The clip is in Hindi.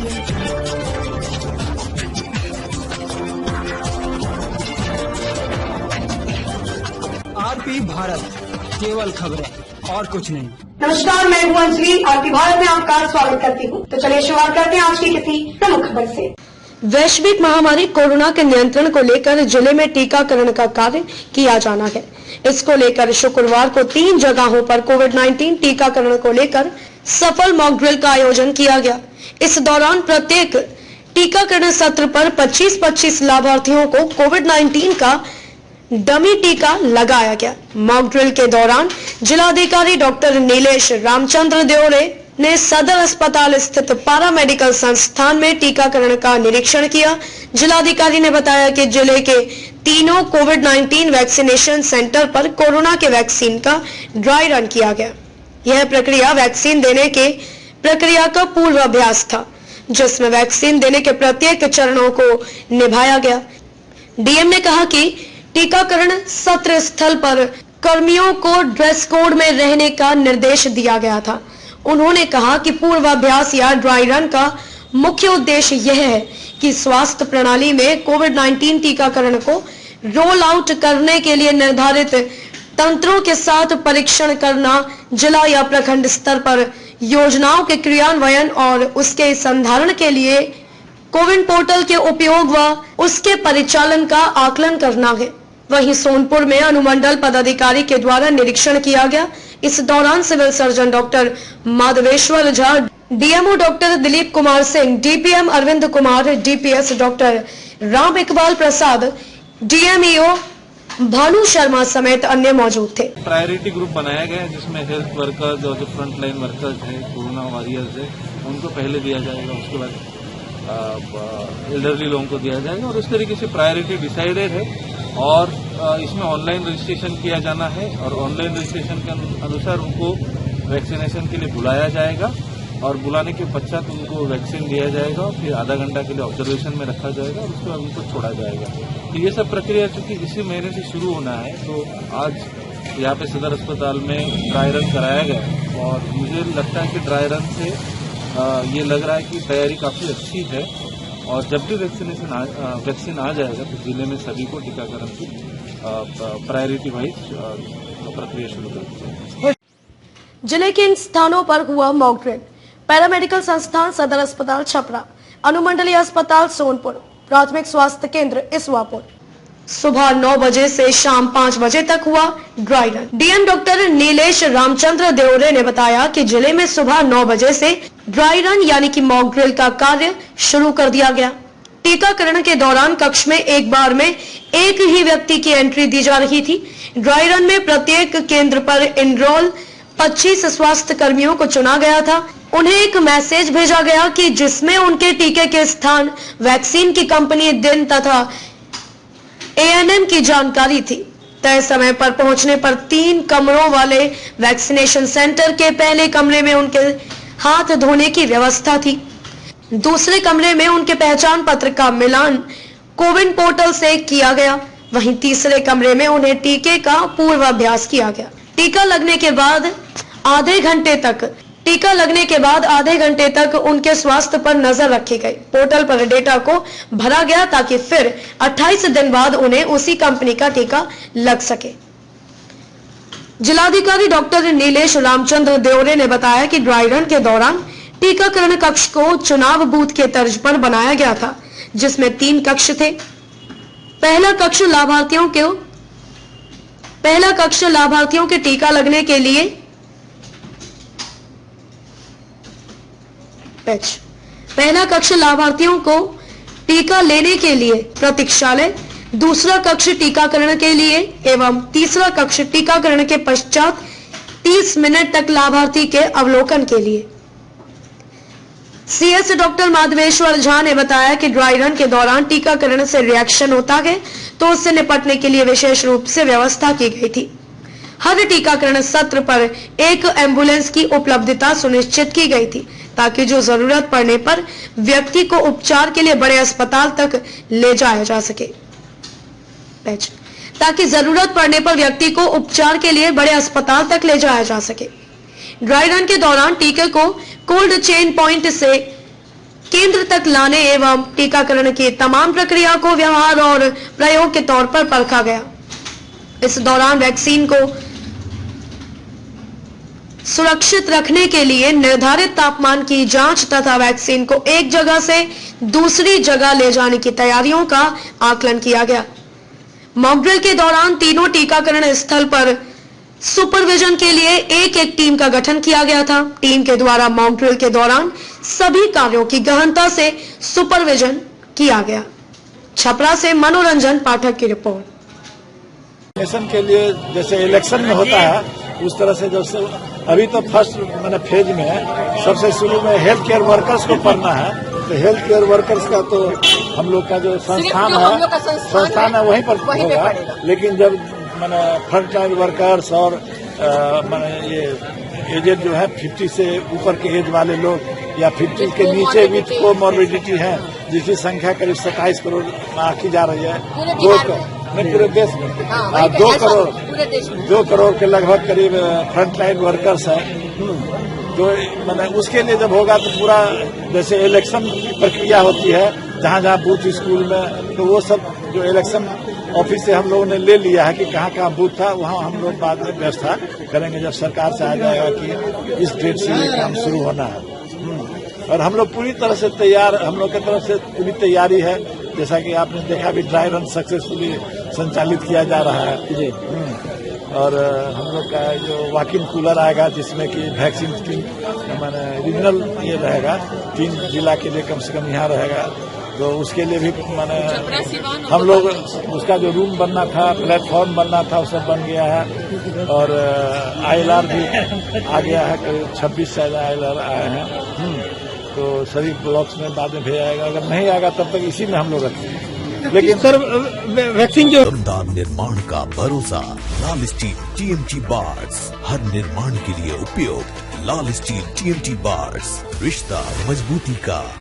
आरपी भारत, केवल खबरें और कुछ नहीं। नमस्कार, मैं हूं अंजलि। आरपी भारत में आपका स्वागत करती हूं। तो चलिए शुरुआत करते हैं आज की किसी प्रमुख खबर से। वैश्विक महामारी कोरोना के नियंत्रण को लेकर जिले में टीकाकरण का कार्य किया जाना है। इसको लेकर शुक्रवार को 3 जगहों पर कोविड-19 टीकाकरण को लेकर सफल मॉक ड्रिल का आयोजन किया गया। इस दौरान प्रत्येक टीकाकरण सत्र पर 25-25 लाभार्थियों को कोविड-19 का डमी टीका लगाया गया। मॉक ड्रिल के दौरान जिलाधिकारी डॉक्टर नीलेश रामचंद्र देवरे ने सदर अस्पताल स्थित पारा मेडिकल संस्थान में टीकाकरण का निरीक्षण किया। जिलाधिकारी ने बताया कि जिले के तीनों कोविड-19 वैक्सीनेशन सेंटर पर कोरोना के वैक्सीन का ड्राई रन किया गया। यह प्रक्रिया वैक्सीन देने के प्रक्रिया का पूर्वाभ्यास था, जिसमें वैक्सीन देने के प्रत्येक चरणों को निभाया गया। डीएम ने कहा कि टीकाकरण सत्र स्थल पर कर्मियों को ड्रेस कोड में रहने का निर्देश दिया गया था। उन्होंने कहा कि पूर्वाभ्यास या ड्राई रन का मुख्य उद्देश्य यह है कि स्वास्थ्य प्रणाली में कोविड-19 टीकाकरण को रोल आउट करने के लिए निर्धारित तंत्रों के साथ परीक्षण करना, जिला या प्रखंड स्तर पर योजनाओं के क्रियान्वयन और उसके संधारण के लिए कोविन पोर्टल के उपयोग व उसके परिचालन का आकलन करना है। वहीं सोनपुर में अनुमंडल पदाधिकारी के द्वारा निरीक्षण किया गया। इस दौरान civil surgeon doctor Madhaveshwar Jha, DMO doctor Dilip Kumar Singh, DPM Arvind Kumar, DPS doctor Ram Iqbal Prasad, DMEO Bhanu Sharma समेत अन्य मौजूद थे। प्रायोरिटी ग्रुप बनाया गया है जिसमें हेल्थ वर्कर्स और जो फ्रंट लाइन वर्कर्स हैं, कोरोना वॉरियर्स है, उनको पहले दिया जाएगा। उसके बाद एल्डरली लोगों को दिया जाएगा और उस तरीके से प्रायोरिटी डिसाइडेड है। और इसमें ऑनलाइन रजिस्ट्रेशन किया जाना है और ऑनलाइन रजिस्ट्रेशन के अनुसार उनको वैक्सीनेशन के लिए बुलाया जाएगा और बुलाने के पश्चात उनको वैक्सीन दिया जाएगा। फिर आधा घंटा के लिए ऑब्जर्वेशन में रखा जाएगा और उसके बाद उनको छोड़ा जाएगा। तो ये सब प्रक्रिया चूंकि इसी महीने से शुरू होना है, तो आज यहाँ पे सदर अस्पताल में ड्राई रन कराया गया और मुझे लगता है कि ड्राई रन से ये लग रहा है कि तैयारी काफ़ी अच्छी है और जब भी वैक्सीन आ जाएगा तो जिले में सभी को टीकाकरण की प्रायोरिटी वाइज प्रक्रिया शुरू कर दी जाएगी। जिले के इन स्थानों पर हुआ मॉक ड्रिल। पैरामेडिकल संस्थान सदर अस्पताल छपरा, अनुमंडलीय अस्पताल सोनपुर, प्राथमिक स्वास्थ्य केंद्र इसवापुर। सुबह 9 बजे से शाम 5 बजे तक हुआ dry run. DM doctor Nilesh Ramchandra देवरे ने बताया कि जिले में सुबह 9 बजे से ड्राई रन यानी कि मॉक ड्रिल का कार्य शुरू कर दिया गया। टीकाकरण के दौरान कक्ष में एक बार में एक ही व्यक्ति की एंट्री दी जा रही थी। ड्राई रन में प्रत्येक केंद्र पर इनरोल 25 स्वास्थ्य कर्मियों को चुना गया था। उन्हें एक मैसेज भेजा गया कि जिसमें उनके टीके के स्थान, वैक्सीन की कंपनी, दिन तथा एएनएम की जानकारी थी। तय समय पर पहुंचने पर 3 कमरों वाले वैक्सीनेशन सेंटर के पहले कमरे में उनके हाथ धोने की व्यवस्था थी। दूसरे कमरे में उनके पहचान पत्र का मिलान कोविन पोर्टल से किया गया। वहीं तीसरे कमरे में उन्हें टीके का पूर्वाभ्यास किया गया। टीका लगने के बाद आधे घंटे तक उनके स्वास्थ्य पर नजर रखी गई। पोर्टल पर डेटा को भरा गया ताकि फिर 28 दिन बाद उन्हें उसी कंपनी का टीका लग सके। जिलाधिकारी डॉक्टर नीलेश रामचंद्र देवरे ने बताया कि ड्राई रन के दौरान टीकाकरण कक्ष को चुनाव बूथ के तर्ज पर बनाया गया था, जिसमें 3 कक्ष थे। पहला कक्ष लाभार्थियों के टीका लगने के लिए पहला कक्ष लाभार्थियों को टीका लेने के लिए प्रतीक्षालय, दूसरा कक्ष टीकाकरण के लिए एवं तीसरा कक्ष टीकाकरण के पश्चात 30 मिनट तक लाभार्थी के अवलोकन के लिए। सीएस डॉक्टर माधवेश्वर झा ने बताया कि ड्राई रन के दौरान टीकाकरण से रिएक्शन होता है तो उससे निपटने के लिए विशेष रूप से व्यवस्था की गई थी। हर टीकाकरण सत्र पर एक एम्बुलेंस की उपलब्धता सुनिश्चित की गई थी ताकि जरूरत पड़ने पर व्यक्ति को उपचार के लिए बड़े अस्पताल तक ले जाया जा सके। ड्राई रन के दौरान टीके को कोल्ड चेन पॉइंट केंद्र तक लाने एवं टीकाकरण की तमाम प्रक्रिया को व्यवहार और प्रयोग के तौर पर परखा गया। इस दौरान वैक्सीन को सुरक्षित रखने के लिए निर्धारित तापमान की जांच तथा वैक्सीन को एक जगह से दूसरी जगह ले जाने की तैयारियों का आकलन किया गया। मॉक ड्रिल के दौरान तीनों टीकाकरण स्थल पर सुपरविजन के लिए एक एक टीम का गठन किया गया था। टीम के द्वारा मॉक ड्रिल के दौरान सभी कार्यों की गहनता से सुपरविजन किया गया। छपरा से मनोरंजन पाठक की रिपोर्ट। इलेक्शन के लिए जैसे इलेक्शन में होता है उस तरह से जैसे अभी तो फर्स्ट मैंने फेज में है, सबसे शुरू में हेल्थ केयर वर्कर्स को पढ़ना है। तो हेल्थ केयर वर्कर्स का तो हम लोग का जो संस्थान है वहीं पर होगा, लेकिन जब मैंने फ्रंट लाइन वर्कर्स और मैंने ये एजेड जो है 50 से ऊपर के एज वाले लोग या 50 के नीचे विथ कोमॉर्बिडिटी है, जिसकी संख्या करीब 27 करोड़ आंकी जा रही है। पूरे देश में 2 करोड़ के लगभग करीब फ्रंट लाइन वर्कर्स है। तो मैंने उसके लिए जब होगा तो पूरा जैसे इलेक्शन प्रक्रिया होती है जहाँ जहाँ बूथ स्कूल में, तो वो सब जो इलेक्शन ऑफिस से हम लोगों ने ले लिया है कि कहाँ कहाँ बूथ था, वहाँ हम लोग बाद में व्यवस्था करेंगे जब सरकार से आ जाएगा कि इस डेट से ये काम शुरू होना है। और हम लोग पूरी तरह से तैयार, हम लोग की तरफ से पूरी तैयारी है। जैसा कि आपने देखा भी ड्राई रन सक्सेसफुली संचालित किया जा रहा है जी। और हम लोग का जो वॉकिंग कूलर आएगा जिसमें कि वैक्सीन मैंने रीजनल ये रहेगा, 3 जिला के लिए कम से कम यहाँ रहेगा। तो उसके लिए भी मैंने हम लोग उसका जो रूम बनना था, प्लेटफॉर्म बनना था, वो सब बन गया है। और ILR भी आ गया है, करीब 26 शायद ILR आए हैं। तो सभी ब्लॉक्स में बाद में भेजा जाएगा, अगर नहीं आएगा तब तक इसी में हम लोग रखते हैं। लेकिन सर वैक्सीन जो दमदार निर्माण का भरोसा लाल स्टील TMT बार्स, हर निर्माण के लिए उपयोग लाल स्टील TMT बार्स, रिश्ता मजबूती का।